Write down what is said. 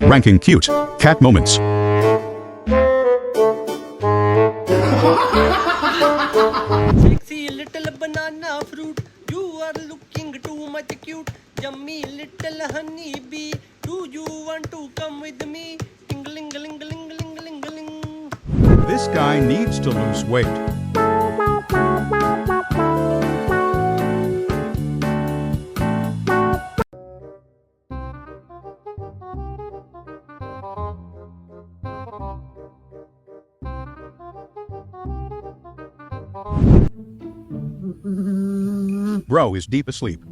Ranking cute cat moments. Sexy little banana fruit, you are looking too much cute. Yummy little honey bee, do you want to come with me? Tingling, ling, ling, ling, ling, ling. This guy needs to lose weight. Bro is deep asleep.